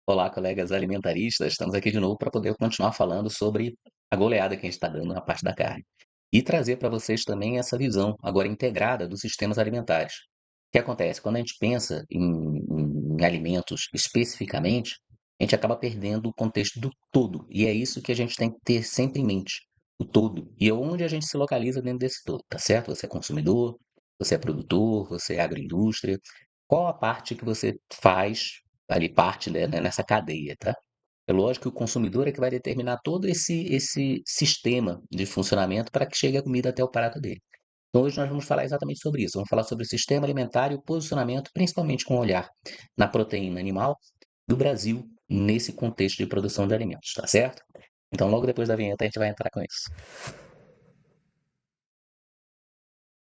Olá, colegas alimentaristas. Estamos aqui de novo para poder continuar falando sobre a goleada que a gente está dando na parte da carne. E trazer para vocês também essa visão agora integrada dos sistemas alimentares. O que acontece? Quando a gente pensa em alimentos especificamente, a gente acaba perdendo o contexto do todo. E é isso que a gente tem que ter sempre em mente. O todo. E é onde a gente se localiza dentro desse todo, tá certo? Você é consumidor, você é produtor, você é agroindústria. Qual a parte que você faz ali parte, né, nessa cadeia, tá? É lógico que o consumidor é que vai determinar todo esse sistema de funcionamento para que chegue a comida até o prato dele. Então hoje nós vamos falar exatamente sobre isso, vamos falar sobre o sistema alimentar e o posicionamento, principalmente com o olhar na proteína animal do Brasil nesse contexto de produção de alimentos, tá certo? Então logo depois da vinheta a gente vai entrar com isso.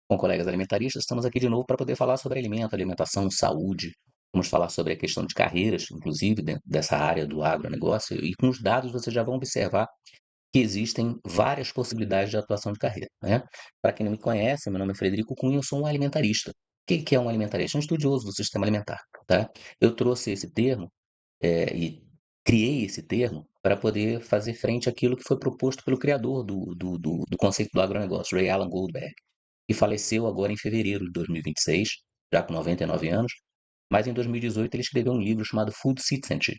Com colegas alimentaristas, estamos aqui de novo para poder falar sobre alimento, alimentação, saúde. Vamos falar sobre a questão de carreiras, inclusive dentro dessa área do agronegócio, e com os dados vocês já vão observar que existem várias possibilidades de atuação de carreira, né? Para quem não me conhece, meu nome é Frederico Cunha, eu sou um alimentarista. O que é um alimentarista? Um estudioso do sistema alimentar, tá? Eu trouxe esse termo e criei esse termo para poder fazer frente àquilo que foi proposto pelo criador do conceito do agronegócio, Ray Alan Goldberg, que faleceu agora em fevereiro de 2026, já com 99 anos, mas em 2018 ele escreveu um livro chamado Food Citizenship,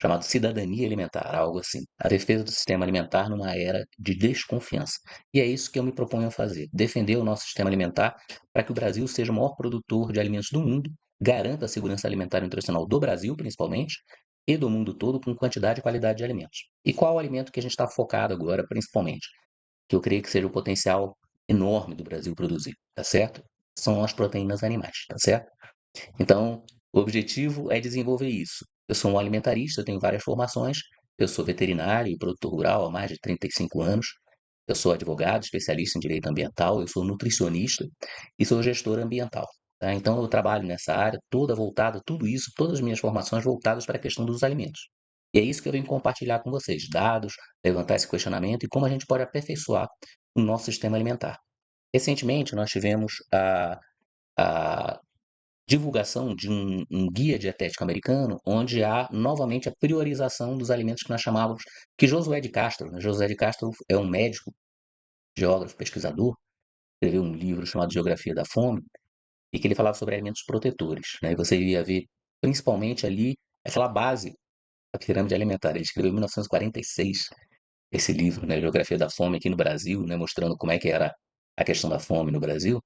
chamado Cidadania Alimentar, algo assim. A defesa do sistema alimentar numa era de desconfiança. E é isso que eu me proponho a fazer, defender o nosso sistema alimentar para que o Brasil seja o maior produtor de alimentos do mundo, garanta a segurança alimentar e nutricional do Brasil, principalmente, e do mundo todo com quantidade e qualidade de alimentos. E qual o alimento que a gente está focado agora, principalmente? Que eu creio que seja o potencial enorme do Brasil produzir, tá certo? São as proteínas animais, tá certo? Então, o objetivo é desenvolver isso. Eu sou um alimentarista, eu tenho várias formações, eu sou veterinário e produtor rural há mais de 35 anos, eu sou advogado, especialista em direito ambiental, eu sou nutricionista e sou gestor ambiental. Tá? Então, eu trabalho nessa área toda voltada, tudo isso, todas as minhas formações voltadas para a questão dos alimentos. E é isso que eu venho compartilhar com vocês, dados, levantar esse questionamento e como a gente pode aperfeiçoar o nosso sistema alimentar. Recentemente, nós tivemos a divulgação de um guia dietético americano, onde há novamente a priorização dos alimentos que nós chamávamos, que Josué de Castro, né? Josué de Castro é um médico, geógrafo, pesquisador, escreveu um livro chamado Geografia da Fome, e que ele falava sobre alimentos protetores, né? E você ia ver principalmente ali aquela base da pirâmide alimentar. Ele escreveu em 1946 esse livro, né, Geografia da Fome aqui no Brasil, né, mostrando como é que era a questão da fome no Brasil.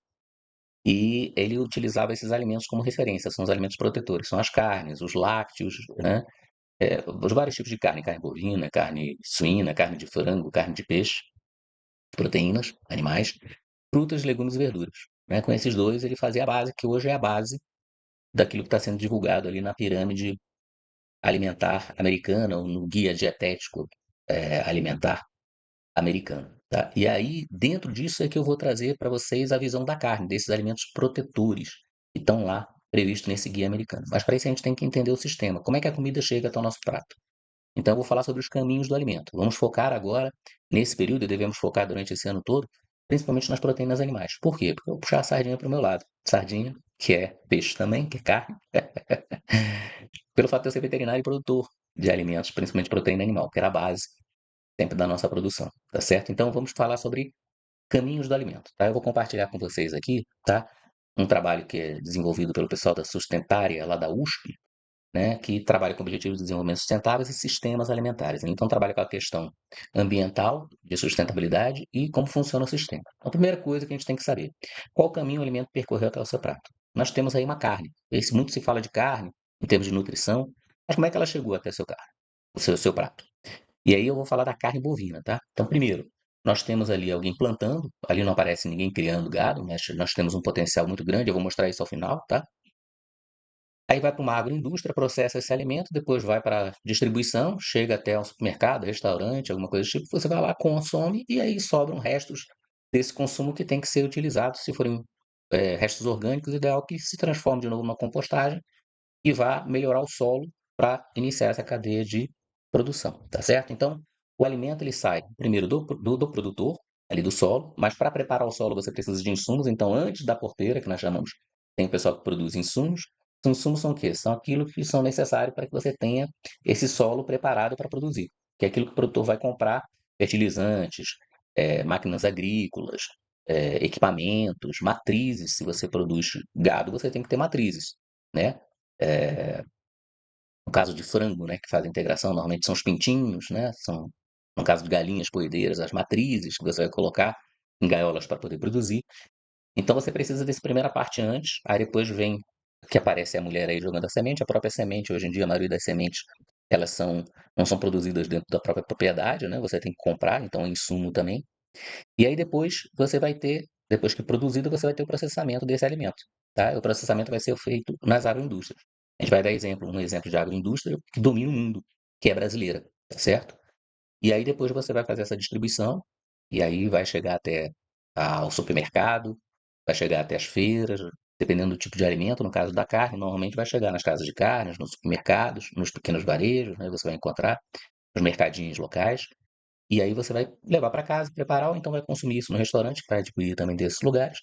E ele utilizava esses alimentos como referência, são os alimentos protetores, são as carnes, os lácteos, né? Os vários tipos de carne, carne bovina, carne suína, carne de frango, carne de peixe, proteínas, animais, frutas, legumes e verduras. Né? Com esses dois, ele fazia a base, que hoje é a base daquilo que está sendo divulgado ali na pirâmide alimentar americana, ou no guia dietético alimentar americano. Tá? E aí, dentro disso é que eu vou trazer para vocês a visão da carne, desses alimentos protetores que estão lá previstos nesse guia americano. Mas para isso a gente tem que entender o sistema, como é que a comida chega até o nosso prato. Então eu vou falar sobre os caminhos do alimento. Vamos focar agora, nesse período, e devemos focar durante esse ano todo, principalmente nas proteínas animais. Por quê? Porque eu vou puxar a sardinha para o meu lado. Sardinha, que é peixe também, que é carne, pelo fato de eu ser veterinário e produtor de alimentos, principalmente proteína animal, que era a base sempre da nossa produção, tá certo? Então vamos falar sobre caminhos do alimento, tá? Eu vou compartilhar com vocês aqui, tá? Um trabalho que é desenvolvido pelo pessoal da Sustentária, lá da USP, né? Que trabalha com objetivos de desenvolvimento sustentáveis e sistemas alimentares. Então trabalha com a questão ambiental, de sustentabilidade e como funciona o sistema. Então, a primeira coisa que a gente tem que saber, qual caminho o alimento percorreu até o seu prato? Nós temos aí uma carne. Muito se fala de carne, em termos de nutrição, mas como é que ela chegou até seu carne, o seu prato? E aí eu vou falar da carne bovina, tá? Então, primeiro, nós temos ali alguém plantando, ali não aparece ninguém criando gado, mas nós temos um potencial muito grande, eu vou mostrar isso ao final, tá? Aí vai para uma agroindústria, processa esse alimento, depois vai para distribuição, chega até um supermercado, restaurante, alguma coisa do tipo, você vai lá, consome e aí sobram restos desse consumo que tem que ser utilizado. Se forem restos orgânicos, ideal que se transforme de novo numa compostagem e vá melhorar o solo para iniciar essa cadeia de produção, tá certo? Então, o alimento ele sai primeiro do produtor, ali do solo, mas para preparar o solo você precisa de insumos, então antes da porteira, que nós chamamos, tem o pessoal que produz insumos, Os insumos são o quê? São aquilo que são necessários para que você tenha esse solo preparado para produzir, que é aquilo que o produtor vai comprar, fertilizantes, máquinas agrícolas, equipamentos, matrizes. Se você produz gado, você tem que ter matrizes, né? Eh, no caso de frango, né, que faz a integração, normalmente são os pintinhos, né? São, no caso de galinhas poedeiras, as matrizes que você vai colocar em gaiolas para poder produzir. Então você precisa dessa primeira parte antes, aí depois vem que aparece a mulher aí jogando a semente, a própria semente, hoje em dia a maioria das sementes, elas não são produzidas dentro da própria propriedade, né? Você tem que comprar, então é insumo também. E aí depois você vai ter, depois que produzido, você vai ter o processamento desse alimento, tá? O processamento vai ser feito nas agroindústrias. A gente vai dar um exemplo de agroindústria que domina o mundo, que é brasileira, tá certo? E aí depois você vai fazer essa distribuição, e aí vai chegar até ao supermercado, vai chegar até as feiras, dependendo do tipo de alimento, no caso da carne, normalmente vai chegar nas casas de carnes, nos supermercados, nos pequenos varejos, né, você vai encontrar, nos mercadinhos locais, e aí você vai levar para casa, preparar, ou então vai consumir isso no restaurante, que vai adquirir também desses lugares,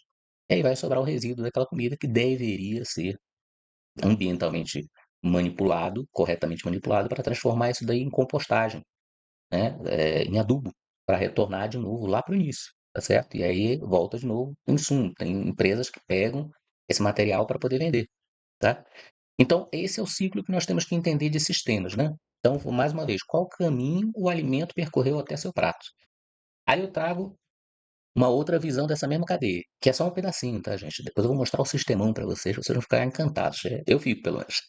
e aí vai sobrar o resíduo daquela comida que deveria ser ambientalmente manipulado, corretamente manipulado, para transformar isso daí em compostagem, né, em adubo, para retornar de novo lá para o início, tá certo? E aí volta de novo o insumo. Tem empresas que pegam esse material para poder vender, tá? Então, esse é o ciclo que nós temos que entender de sistemas, né? Então, mais uma vez, qual caminho o alimento percorreu até seu prato? Aí eu trago uma outra visão dessa mesma cadeia, que é só um pedacinho, tá, gente? Depois eu vou mostrar o sistemão para vocês vão ficar encantados. Eu fico, pelo menos.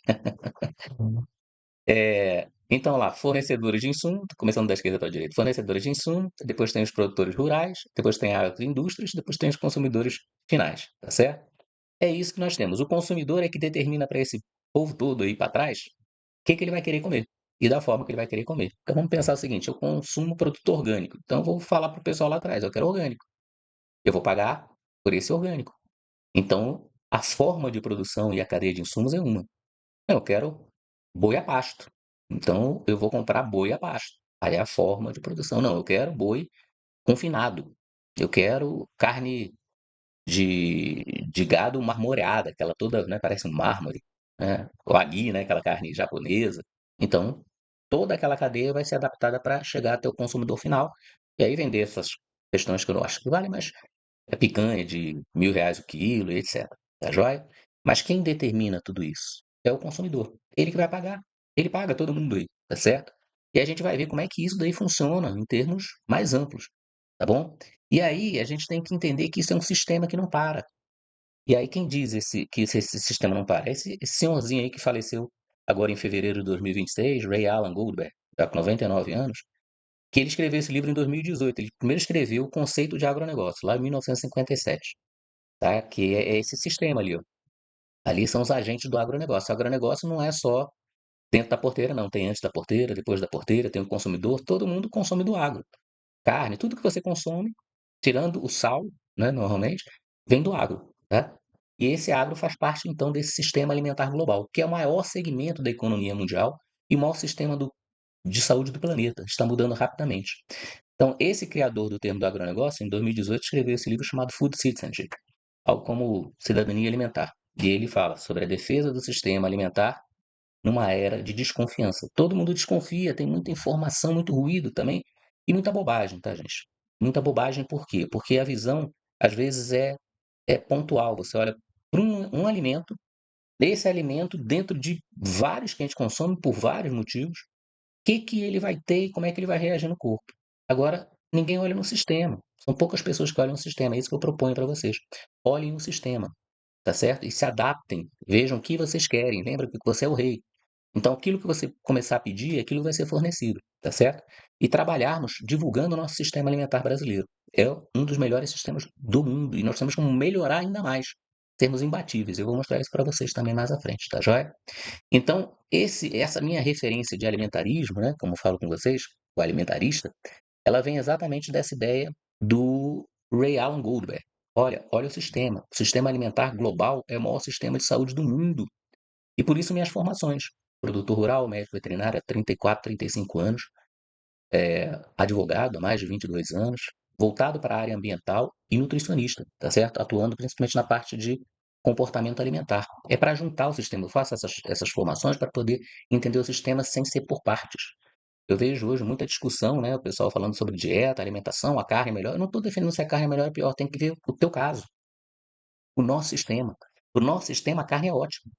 Então lá, fornecedores de insumo, começando da esquerda para a direita, fornecedores de insumo, depois tem os produtores rurais, depois tem as indústrias, depois tem os consumidores finais, tá certo? É isso que nós temos. O consumidor é que determina para esse povo todo aí para trás o que ele vai querer comer e da forma que ele vai querer comer. Então vamos pensar o seguinte: eu consumo produto orgânico, então eu vou falar para o pessoal lá atrás, eu quero orgânico, eu vou pagar por esse orgânico. Então a forma de produção e a cadeia de insumos é uma. Eu quero boi a pasto. Então, eu vou comprar boi a pasto. Aí é a forma de produção. Não, eu quero boi confinado. Eu quero carne de gado marmoreada, aquela toda, né, parece um mármore, né? O agui, né, aquela carne japonesa. Então, toda aquela cadeia vai ser adaptada para chegar até o consumidor final e aí vender essas questões que eu não acho que vale, mas é picanha de R$ 1.000 o quilo e etc. Tá joia? Mas quem determina tudo isso? É o consumidor. Ele que vai pagar. Ele paga todo mundo aí, tá certo? E a gente vai ver como é que isso daí funciona em termos mais amplos, tá bom? E aí a gente tem que entender que isso é um sistema que não para. E aí quem diz que esse sistema não para? Esse senhorzinho aí que faleceu agora em fevereiro de 2026, Ray Alan Goldberg, já com 99 anos, que ele escreveu esse livro em 2018. Ele primeiro escreveu o conceito de agronegócio, lá em 1957, tá? Que é esse sistema ali, ó. Ali são os agentes do agronegócio. O agronegócio não é só dentro da porteira, não. Tem antes da porteira, depois da porteira, tem o consumidor. Todo mundo consome do agro. Carne, tudo que você consome, tirando o sal, né, normalmente, vem do agro, tá? E esse agro faz parte, então, desse sistema alimentar global, que é o maior segmento da economia mundial e o maior sistema de saúde do planeta. Está mudando rapidamente. Então, esse criador do termo do agronegócio, em 2018, escreveu esse livro chamado Food Citizenship, algo como Cidadania Alimentar. E ele fala sobre a defesa do sistema alimentar numa era de desconfiança. Todo mundo desconfia, tem muita informação, muito ruído também, e muita bobagem, tá, gente? Muita bobagem por quê? Porque a visão, às vezes, é pontual. Você olha para um alimento, esse alimento, dentro de vários que a gente consome por vários motivos, que ele vai ter e como é que ele vai reagir no corpo. Agora, ninguém olha no sistema. São poucas pessoas que olham no sistema. É isso que eu proponho para vocês. Olhem no sistema, tá certo? E se adaptem. Vejam o que vocês querem. Lembra que você é o rei. Então, aquilo que você começar a pedir, aquilo vai ser fornecido, tá certo? E trabalharmos divulgando o nosso sistema alimentar brasileiro. É um dos melhores sistemas do mundo e nós temos como melhorar ainda mais, sermos imbatíveis. Eu vou mostrar isso para vocês também mais à frente, tá joia? Então, essa minha referência de alimentarismo, né, como eu falo com vocês, o alimentarista, ela vem exatamente dessa ideia do Ray Alan Goldberg. Olha o sistema. O sistema alimentar global é o maior sistema de saúde do mundo. E por isso minhas formações. Produtor rural, médico veterinário há 34, 35 anos, advogado há mais de 22 anos, voltado para a área ambiental e nutricionista, tá certo? Atuando principalmente na parte de comportamento alimentar. É para juntar o sistema. Eu faço essas formações para poder entender o sistema sem ser por partes. Eu vejo hoje muita discussão, né, o pessoal falando sobre dieta, alimentação, a carne é melhor. Eu não estou defendendo se a carne é melhor ou pior, tem que ver o teu caso, o nosso sistema. O nosso sistema, a carne é ótima,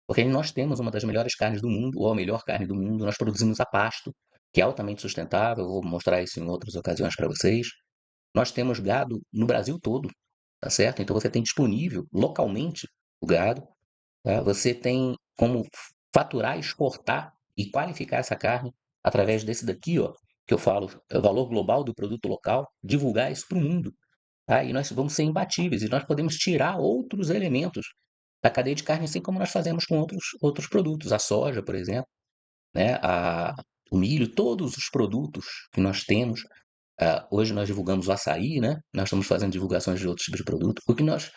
porque nós temos uma das melhores carnes do mundo, ou a melhor carne do mundo, nós produzimos a pasto, que é altamente sustentável, eu vou mostrar isso em outras ocasiões para vocês. Nós temos gado no Brasil todo, tá certo? Então você tem disponível localmente o gado, tá? Você tem como faturar, exportar e qualificar essa carne através desse daqui, ó, que eu falo, é o valor global do produto local, divulgar isso para o mundo, tá? E nós vamos ser imbatíveis e nós podemos tirar outros elementos da cadeia de carne, assim como nós fazemos com outros produtos, a soja, por exemplo, né? O milho, todos os produtos que nós temos. Hoje nós divulgamos o açaí, né? Nós estamos fazendo divulgações de outros tipos de produto. O que nós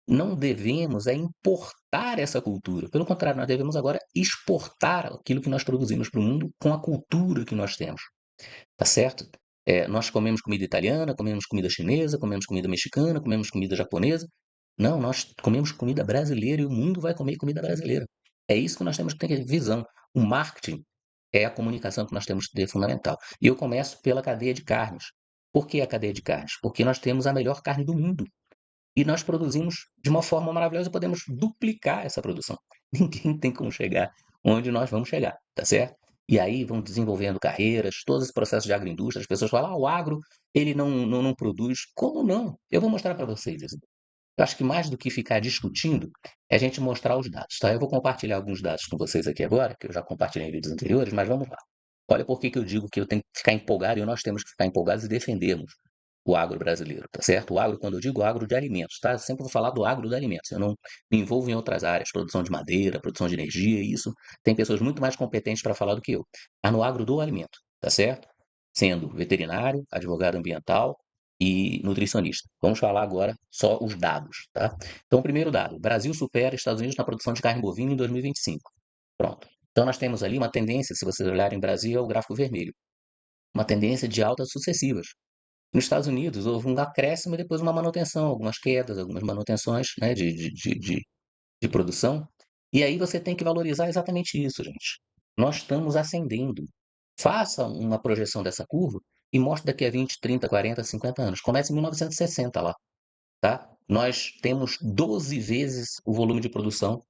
não devemos é importar essa cultura. Pelo contrário, nós devemos agora exportar aquilo que nós produzimos para o mundo com a cultura que nós temos, tá certo? Nós comemos comida italiana, comemos comida chinesa, comemos comida mexicana, comemos comida japonesa. Não, nós comemos comida brasileira e o mundo vai comer comida brasileira. É isso que nós temos que ter visão. O marketing é a comunicação que nós temos que ter fundamental. E eu começo pela cadeia de carnes. Por que a cadeia de carnes? Porque nós temos a melhor carne do mundo. E nós produzimos de uma forma maravilhosa e podemos duplicar essa produção. Ninguém tem como chegar onde nós vamos chegar, tá certo? E aí vão desenvolvendo carreiras, todos os processos de agroindústria. As pessoas falam, o agro, ele não produz. Como não? Eu vou mostrar para vocês isso. Eu acho que mais do que ficar discutindo, é a gente mostrar os dados, tá? Eu vou compartilhar alguns dados com vocês aqui agora, que eu já compartilhei em vídeos anteriores, mas vamos lá. Olha por que que eu digo que eu tenho que ficar empolgado e nós temos que ficar empolgados e defendermos o agro brasileiro, tá certo? O agro, quando eu digo agro de alimentos, tá? Eu sempre vou falar do agro de alimentos. Eu não me envolvo em outras áreas, produção de madeira, produção de energia, isso tem pessoas muito mais competentes para falar do que eu. Mas no agro do alimento, tá certo? Sendo veterinário, advogado ambiental e nutricionista. Vamos falar agora só os dados, tá? Então, o primeiro dado: Brasil supera Estados Unidos na produção de carne bovina em 2025. Pronto. Então, nós temos ali uma tendência, se vocês olharem Brasil, é o gráfico vermelho, uma tendência de altas sucessivas. Nos Estados Unidos, houve um acréscimo e depois uma manutenção, algumas quedas, algumas manutenções, né, de produção. E aí você tem que valorizar exatamente isso, gente. Nós estamos ascendendo. Faça uma projeção dessa curva e mostre daqui a 20, 30, 40, 50 anos. Comece em 1960 lá, tá? Nós temos 12 vezes o volume de produção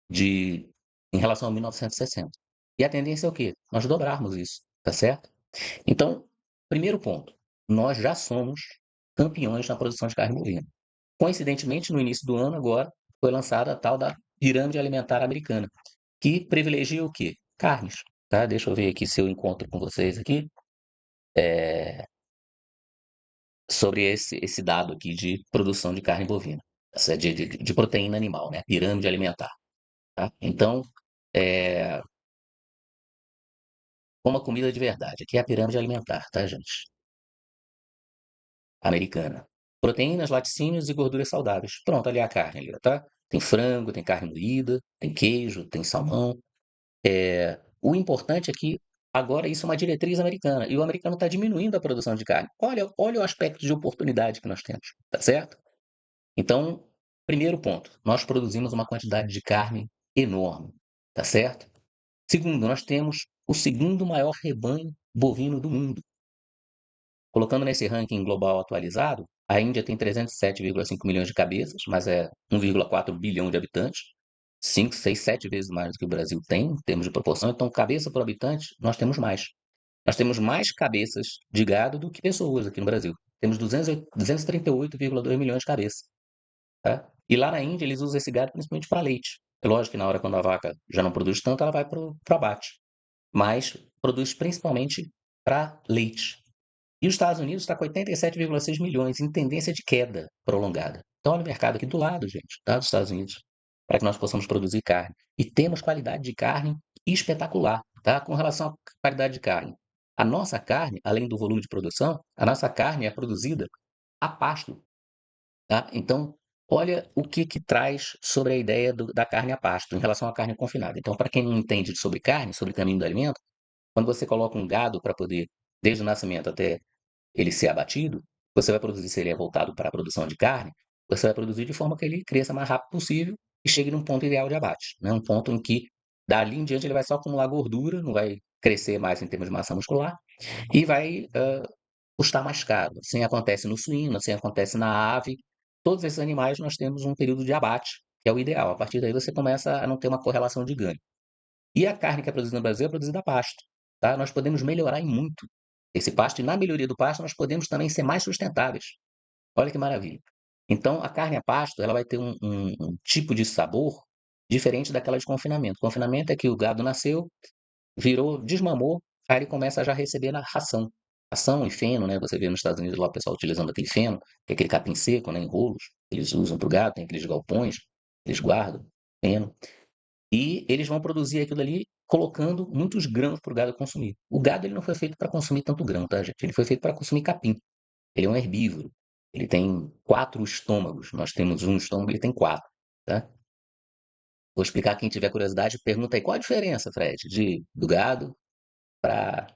de em relação a 1960. E a tendência é o quê? Nós dobrarmos isso, tá certo? Então, primeiro ponto, nós já somos campeões na produção de carne bovina. Coincidentemente, no início do ano, agora, foi lançada a tal da pirâmide alimentar americana, que privilegia o quê? Carnes. Tá? Deixa eu ver aqui se eu encontro com vocês aqui sobre esse dado aqui de produção de carne bovina, de proteína animal, né? Pirâmide alimentar. Tá? Então, é, uma comida de verdade. Aqui é a pirâmide alimentar, tá, gente? Americana. Proteínas, laticínios e gorduras saudáveis. Pronto, ali é a carne, ali, tá? Tem frango, tem carne moída, tem queijo, tem salmão. O importante é que agora isso é uma diretriz americana e o americano está diminuindo a produção de carne. Olha o aspecto de oportunidade que nós temos, tá certo? Então, primeiro ponto, nós produzimos uma quantidade de carne enorme, tá certo? Segundo, nós temos o segundo maior rebanho bovino do mundo. Colocando nesse ranking global atualizado, a Índia tem 307,5 milhões de cabeças, mas é 1,4 bilhão de habitantes, 5, 6, 7 vezes mais do que o Brasil tem, em termos de proporção. Então, cabeça por habitante, nós temos mais. Nós temos mais cabeças de gado do que pessoas aqui no Brasil. Temos 238,2 milhões de cabeças. Tá? E lá na Índia, eles usam esse gado principalmente para leite. É lógico que na hora quando a vaca já não produz tanto, ela vai para o abate. Mas produz principalmente para leite. E os Estados Unidos está com 87,6 milhões, em tendência de queda prolongada. Então, olha o mercado aqui do lado, gente, tá? Dos Estados Unidos, para que nós possamos produzir carne. E temos qualidade de carne espetacular, tá? Com relação à qualidade de carne. A nossa carne, além do volume de produção, a nossa carne é produzida a pasto, tá? Então, olha o que que traz sobre a ideia da carne a pasto, em relação à carne confinada. Então, para quem não entende sobre carne, sobre caminho do alimento, quando você coloca um gado para poder, desde o nascimento até ele ser abatido, você vai produzir, se ele é voltado para a produção de carne, você vai produzir de forma que ele cresça o mais rápido possível e chegue num ponto ideal de abate, né? Um ponto em que, dali em diante, ele vai só acumular gordura, não vai crescer mais em termos de massa muscular e vai custar mais caro. Assim acontece no suíno, assim acontece na ave. Todos esses animais nós temos um período de abate, que é o ideal. A partir daí você começa a não ter uma correlação de ganho. E a carne que é produzida no Brasil é produzida a pasto, tá? Nós podemos melhorar em muito esse pasto e na melhoria do pasto nós podemos também ser mais sustentáveis. Olha que maravilha. Então, a carne a pasto, ela vai ter um tipo de sabor diferente daquela de confinamento. Confinamento é que o gado nasceu, virou, desmamou, aí ele começa a já receber na ração. Ração e feno, né? Você vê nos Estados Unidos lá o pessoal utilizando aquele feno, que é aquele capim seco, né? Em rolos, eles usam para o gado, tem aqueles galpões, eles guardam feno. E eles vão produzir aquilo ali colocando muitos grãos para o gado consumir. O gado ele não foi feito para consumir tanto grão, tá, gente? Ele foi feito para consumir capim. Ele é um herbívoro. Ele tem 4 estômagos. Nós temos um estômago, ele tem 4, tá? Vou explicar, quem tiver curiosidade, pergunta aí, qual a diferença, Fred, do gado para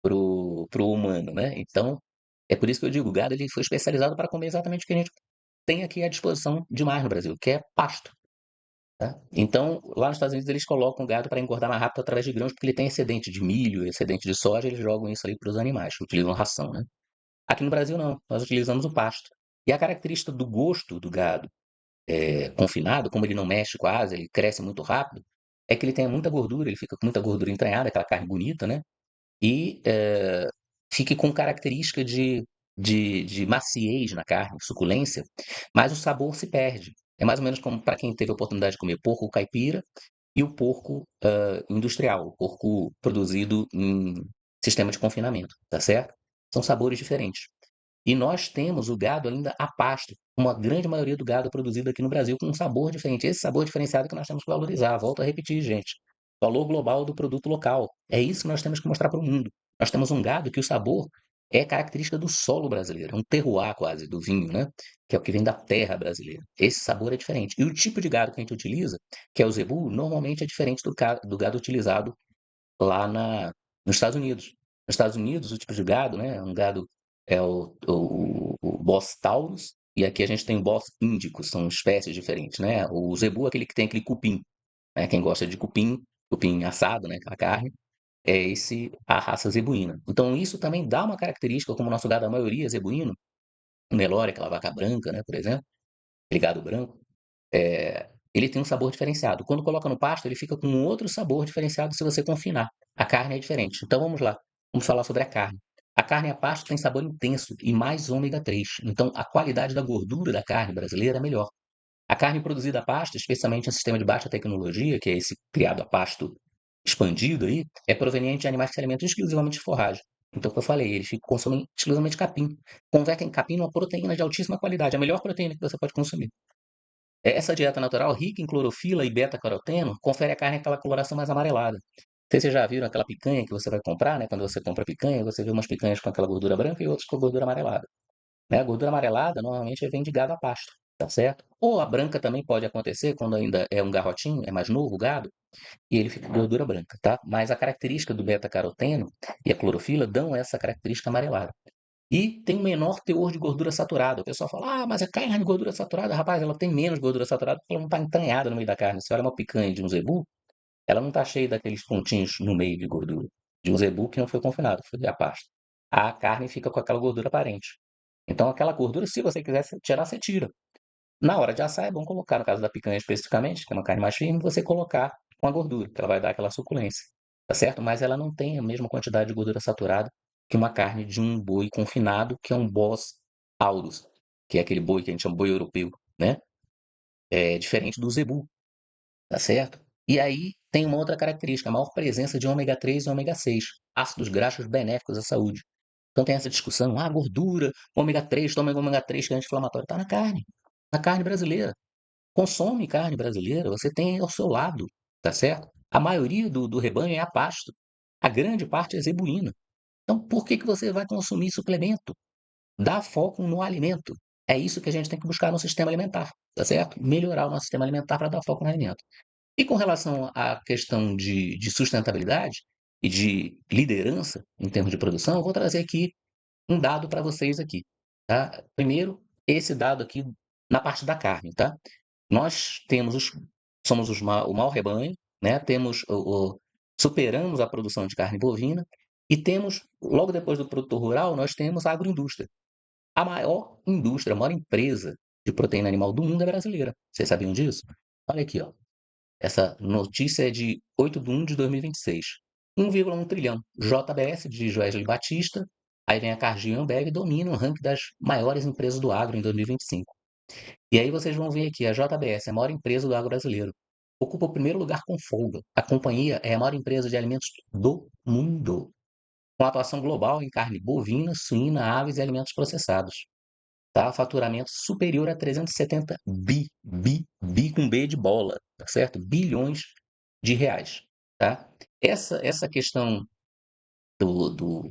pro humano, né? Então, é por isso que eu digo, o gado ele foi especializado para comer exatamente o que a gente tem aqui à disposição demais no Brasil, que é pasto, tá? Então, lá nos Estados Unidos, eles colocam o gado para engordar mais rápido através de grãos, porque ele tem excedente de milho, excedente de soja, eles jogam isso aí para os animais, utilizam ração, né? Aqui no Brasil, não, nós utilizamos o pasto. E a característica do gosto do gado confinado, como ele não mexe quase, ele cresce muito rápido, é que ele tem muita gordura, ele fica com muita gordura entranhada, aquela carne bonita, né? E fique com característica de maciez na carne, suculência, mas o sabor se perde. É mais ou menos como para quem teve a oportunidade de comer porco caipira e o porco industrial, o porco produzido em sistema de confinamento, tá certo? São sabores diferentes. E nós temos o gado ainda a pasto, uma grande maioria do gado produzido aqui no Brasil com um sabor diferente. Esse sabor diferenciado que nós temos que valorizar. Volto a repetir, gente. Valor global do produto local. É isso que nós temos que mostrar para o mundo. Nós temos um gado que o sabor é característica do solo brasileiro, é um terroir quase do vinho, né? Que é o que vem da terra brasileira. Esse sabor é diferente. E o tipo de gado que a gente utiliza, que é o zebu, normalmente é diferente do gado utilizado lá nos Estados Unidos. Nos Estados Unidos, o tipo de gado, né, um gado é o Bos taurus, e aqui a gente tem o Bos índicos, são espécies diferentes, né? O zebu é aquele que tem aquele cupim, né? Quem gosta de cupim, cupim assado, né, aquela carne, é esse a raça zebuína. Então isso também dá uma característica, como o nosso gado, a maioria é zebuíno, o Nelore, aquela vaca branca, né, por exemplo, aquele gado branco, ele tem um sabor diferenciado. Quando coloca no pasto, ele fica com um outro sabor diferenciado se você confinar. A carne é diferente. Então vamos lá, vamos falar sobre a carne. A carne a pasto tem sabor intenso e mais ômega 3. Então a qualidade da gordura da carne brasileira é melhor. A carne produzida a pasto, especialmente em sistema de baixa tecnologia, que é esse criado a pasto expandido aí, é proveniente de animais que se alimentam exclusivamente de forragem. Então, como eu falei, eles consomem exclusivamente capim. Convertem capim numa proteína de altíssima qualidade, a melhor proteína que você pode consumir. Essa dieta natural, rica em clorofila e beta-caroteno, confere à carne aquela coloração mais amarelada. Não sei se vocês já viram aquela picanha que você vai comprar, né? Quando você compra picanha, você vê umas picanhas com aquela gordura branca e outras com gordura amarelada. Né? A gordura amarelada normalmente vem de gado a pasto, tá certo? Ou a branca também pode acontecer quando ainda é um garrotinho, é mais novo o gado, e ele fica com gordura branca, tá? Mas a característica do beta-caroteno e a clorofila dão essa característica amarelada. E tem um menor teor de gordura saturada. O pessoal fala, ah, mas a carne de gordura saturada, rapaz, ela tem menos gordura saturada porque ela não está entranhada no meio da carne. Você olha uma picanha de um zebu, ela não está cheia daqueles pontinhos no meio de gordura. De um zebu que não foi confinado, foi a pasta. A carne fica com aquela gordura aparente. Então, aquela gordura, se você quiser tirar, você tira. Na hora de assar, é bom colocar, no caso da picanha especificamente, que é uma carne mais firme, você colocar com a gordura, que ela vai dar aquela suculência, tá certo? Mas ela não tem a mesma quantidade de gordura saturada que uma carne de um boi confinado, que é um Bos taurus, que é aquele boi que a gente chama boi europeu, né? É diferente do zebu, tá certo? E aí tem uma outra característica, a maior presença de ômega 3 e ômega 6, ácidos graxos benéficos à saúde. Então tem essa discussão, ah, gordura, ômega 3, toma ômega 3 que é anti-inflamatório. Está na carne brasileira. Consome carne brasileira, você tem ao seu lado, tá certo? A maioria do rebanho é a pasto. A grande parte é zebuína. Então, por que você vai consumir suplemento? Dá foco no alimento. É isso que a gente tem que buscar no sistema alimentar, tá certo? Melhorar o nosso sistema alimentar para dar foco no alimento. E com relação à questão de sustentabilidade e de liderança em termos de produção, eu vou trazer aqui um dado para vocês aqui, tá? Primeiro, esse dado aqui na parte da carne, tá? Nós temos somos o maior rebanho, né? Temos superamos a produção de carne bovina e temos, logo depois do produtor rural, nós temos a agroindústria. A maior indústria, a maior empresa de proteína animal do mundo é brasileira. Vocês sabiam disso? Olha aqui, ó. Essa notícia é de 8 de 1 de 2026. 1,1 trilhão. JBS de Joesley Batista. Aí vem a Cargill e a Ambev e dominam o ranking das maiores empresas do agro em 2025. E aí vocês vão ver aqui, a JBS é a maior empresa do agro brasileiro. Ocupa o primeiro lugar com folga. A companhia é a maior empresa de alimentos do mundo, com atuação global em carne bovina, suína, aves e alimentos processados. Tá? Faturamento superior a 370 bi com B de bola, tá certo? Bilhões de reais, tá? Essa questão do,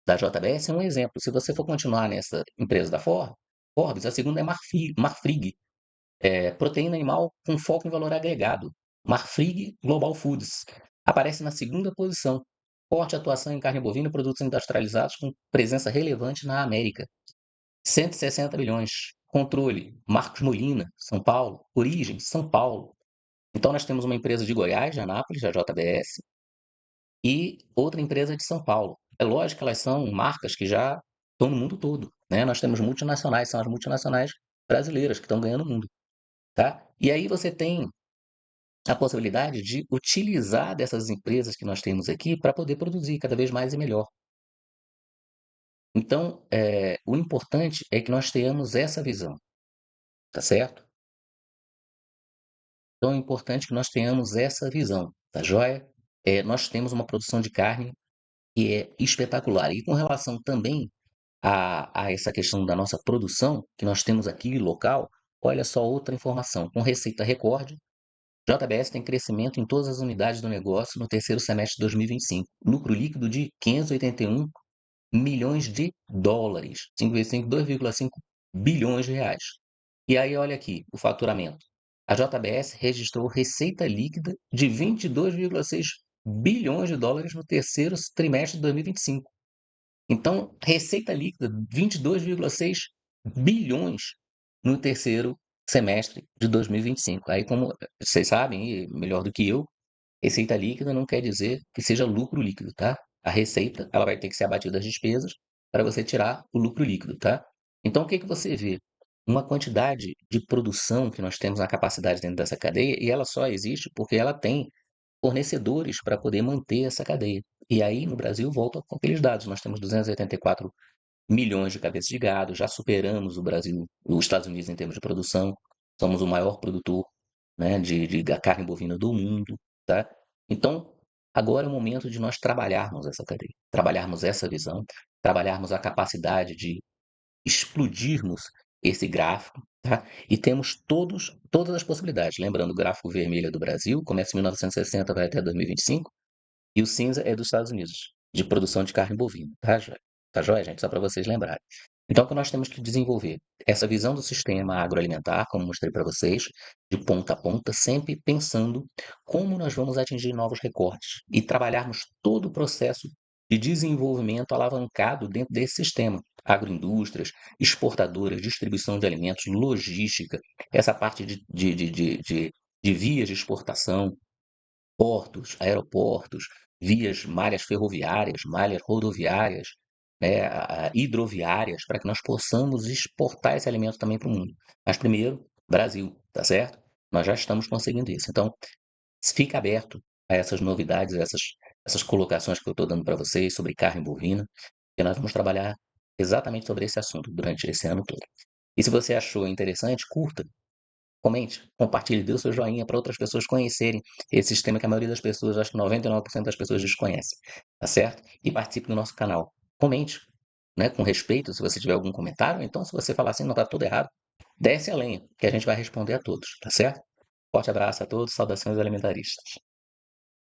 da JBS é um exemplo. Se você for continuar nessa empresa da Forbes, a segunda é Marfrig, proteína animal com foco em valor agregado. Marfrig Global Foods. Aparece na segunda posição. Forte atuação em carne bovina e produtos industrializados com presença relevante na América. 160 bilhões. Controle, Marcos Molina, São Paulo. Origem, São Paulo. Então nós temos uma empresa de Goiás, de Anápolis, a JBS, e outra empresa de São Paulo. É lógico que elas são marcas que já estão no mundo todo, né? Nós temos multinacionais, são as multinacionais brasileiras que estão ganhando o mundo, tá? E aí você tem a possibilidade de utilizar dessas empresas que nós temos aqui para poder produzir cada vez mais e melhor. Então, o importante é que nós tenhamos essa visão, tá certo? Então, é importante que nós tenhamos essa visão, tá joia? Nós temos uma produção de carne que é espetacular. E com relação também a essa questão da nossa produção, que nós temos aqui local, olha só outra informação. Com receita recorde, JBS tem crescimento em todas as unidades do negócio no terceiro semestre de 2025. Lucro líquido de 581 milhões de dólares, 5 vezes 5, 2,5 bilhões de reais. E aí, olha aqui, o faturamento. A JBS registrou receita líquida de 22,6 bilhões de dólares no terceiro trimestre de 2025. Então, receita líquida, 22,6 bilhões no terceiro semestre de 2025. Aí, como vocês sabem, e melhor do que eu, receita líquida não quer dizer que seja lucro líquido, tá? A receita, ela vai ter que ser abatida das despesas para você tirar o lucro líquido, tá? Então, o que que você vê? Uma quantidade de produção que nós temos na capacidade dentro dessa cadeia, e ela só existe porque ela tem fornecedores para poder manter essa cadeia. E aí, no Brasil, volta com aqueles dados. Nós temos 284 milhões de cabeças de gado, já superamos o Brasil, os Estados Unidos em termos de produção, somos o maior produtor, né, de carne bovina do mundo, tá? Então, agora é o momento de nós trabalharmos essa cadeia, trabalharmos essa visão, trabalharmos a capacidade de explodirmos esse gráfico, tá? E temos todas as possibilidades. Lembrando, o gráfico vermelho é do Brasil, começa em 1960, vai até 2025, e o cinza é dos Estados Unidos, de produção de carne bovina, tá, joia? Tá joia, gente? Só para vocês lembrarem. Então, o que nós temos que desenvolver? Essa visão do sistema agroalimentar, como mostrei para vocês, de ponta a ponta, sempre pensando como nós vamos atingir novos recordes e trabalharmos todo o processo de desenvolvimento alavancado dentro desse sistema. Agroindústrias, exportadoras, distribuição de alimentos, logística, essa parte de vias de exportação, portos, aeroportos, malhas ferroviárias, malhas rodoviárias, né, hidroviárias, para que nós possamos exportar esse alimento também para o mundo. Mas primeiro, Brasil, tá certo? Nós já estamos conseguindo isso. Então, fica aberto a essas novidades, essas colocações que eu estou dando para vocês sobre carne bovina, e nós vamos trabalhar exatamente sobre esse assunto durante esse ano todo. E se você achou interessante, curta, comente, compartilhe, dê o seu joinha para outras pessoas conhecerem esse sistema que a maioria das pessoas, acho que 99% das pessoas desconhecem, tá certo? E participe do nosso canal. Comente, né, com respeito, se você tiver algum comentário, ou então se você falar assim, não está tudo errado, desce a lenha, que a gente vai responder a todos, tá certo? Forte abraço a todos, saudações alimentaristas.